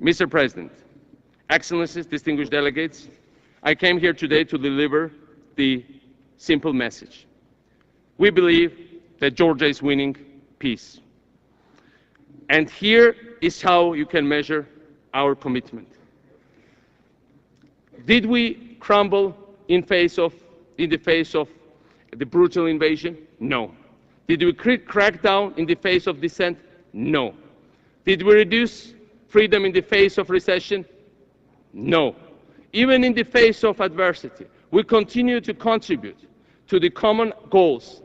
Mr. President, Excellencies, distinguished delegates, I came here today to deliver the simple message. We believe that Georgia is winning peace. And here is how you can measure our commitment. Did we crumble in the face of the brutal invasion? No. Did we crack down in the face of dissent? No. Did we reduce freedom in the face of recession? No. Even in the face of adversity, we continue to contribute to the common goals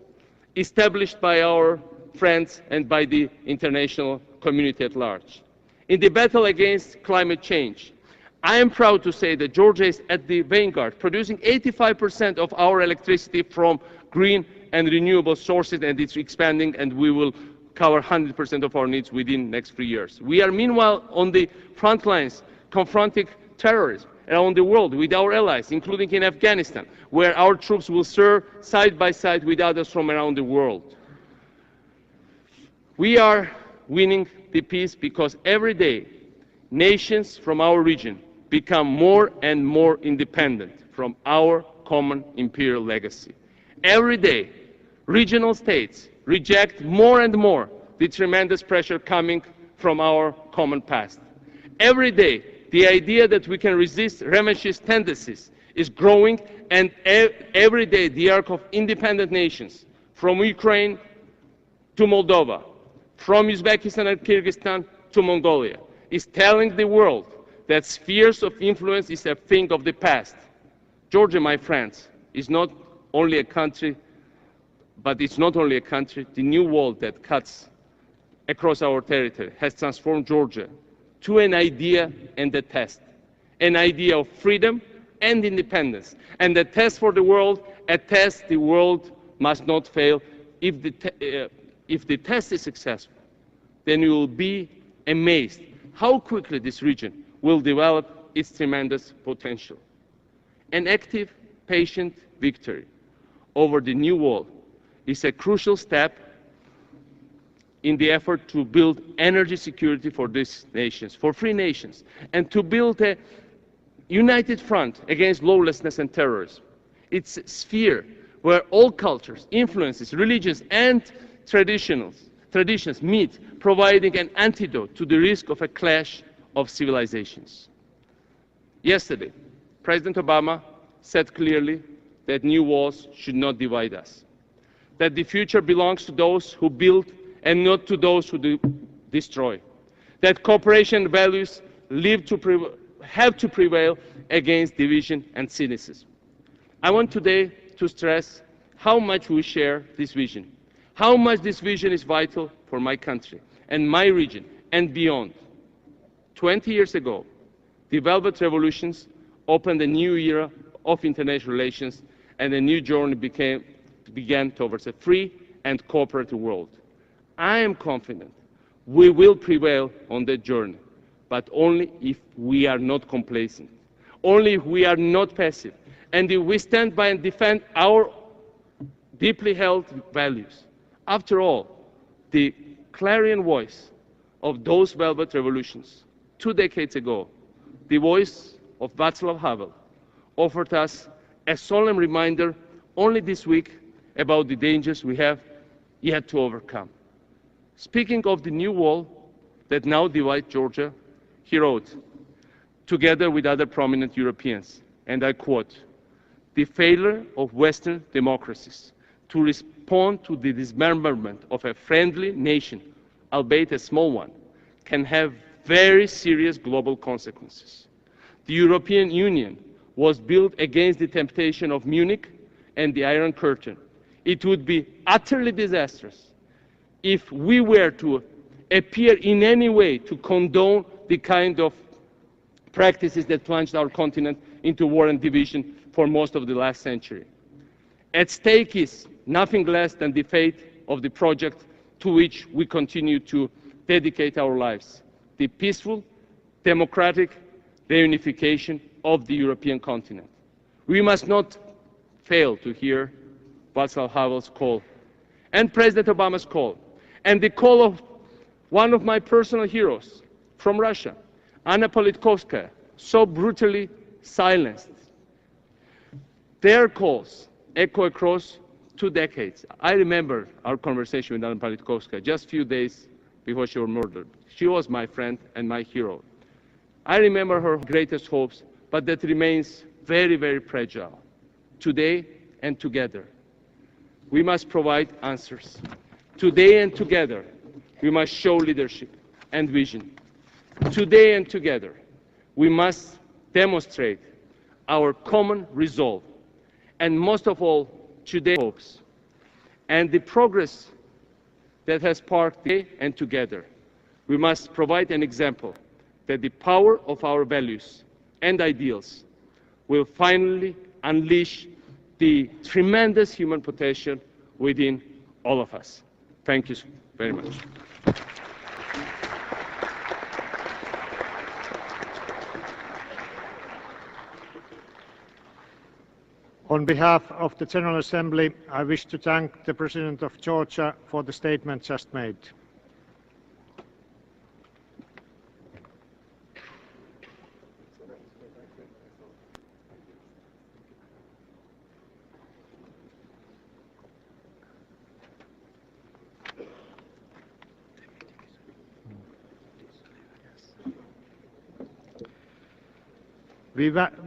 established by our friends and by the international community at large. In the battle against climate change, I am proud to say that Georgia is at the vanguard, producing 85% of our electricity from green and renewable sources, and it's expanding, and we will cover 100% of our needs within the next 3 years. We are meanwhile on the front lines confronting terrorism around the world with our allies, including in Afghanistan, where our troops will serve side by side with others from around the world. We are winning the peace because every day nations from our region become more and more independent from our common imperial legacy. Every day, regional states reject more and more the tremendous pressure coming from our common past. Every day, the idea that we can resist revanchist tendencies is growing, and every day the arc of independent nations, from Ukraine to Moldova, from Uzbekistan and Kyrgyzstan to Mongolia, is telling the world that spheres of influence is a thing of the past. Georgia, my friends, is not only a country, but it's not only a country. The new wall that cuts across our territory has transformed Georgia to an idea and a test, an idea of freedom and independence, and a test for the world, a test the world must not fail. If the test is successful, then you will be amazed how quickly this region will develop its tremendous potential. An active, patient victory over the new wall is a crucial step in the effort to build energy security for these nations, for free nations, and to build a united front against lawlessness and terrorism. It's a sphere where all cultures, influences, religions, and traditions meet, providing an antidote to the risk of a clash of civilizations. Yesterday, President Obama said clearly that new walls should not divide us, that the future belongs to those who build and not to those who destroy, that cooperation values have to prevail against division and cynicism. I want today to stress how much we share this vision, how much this vision is vital for my country and my region and beyond. 20 years ago, the Velvet Revolutions opened a new era of international relations, and a new journey began towards a free and cooperative world. I am confident we will prevail on that journey, but only if we are not complacent, only if we are not passive, and if we stand by and defend our deeply held values. After all, the clarion voice of those Velvet Revolutions 2 decades ago, the voice of Václav Havel, offered us a solemn reminder only this week about the dangers we have yet to overcome. Speaking of the new wall that now divides Georgia, he wrote, together with other prominent Europeans, and I quote, "The failure of Western democracies to respond to the dismemberment of a friendly nation, albeit a small one, can have very serious global consequences. The European Union was built against the temptation of Munich and the Iron Curtain. It would be utterly disastrous if we were to appear in any way to condone the kind of practices that plunged our continent into war and division for most of the last century. At stake is nothing less than the fate of the project to which we continue to dedicate our lives, the peaceful, democratic reunification of the European continent. We must not fail to hear Václav Havel's call, and President Obama's call, and the call of one of my personal heroes, from Russia, Anna Politkovskaya, so brutally silenced. Their calls echo across 2 decades. I remember our conversation with Anna Politkovskaya just a few days before she was murdered. She was my friend and my hero. I remember her greatest hopes, but that remains very, very fragile. Today and together, we must provide answers. Today and together, we must show leadership and vision. Today and together, we must demonstrate our common resolve, and most of all, today's hopes, and the progress that has sparked today and together. We must provide an example that the power of our values and ideals will finally unleash the tremendous human potential within all of us. Thank you very much. On behalf of the General Assembly, I wish to thank the President of Georgia for the statement just made.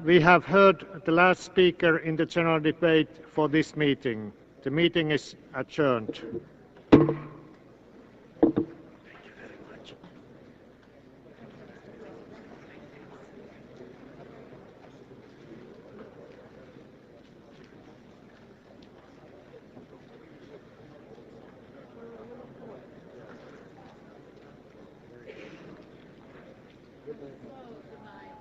We have heard the last speaker in the general debate for this meeting. The meeting is adjourned. Good night.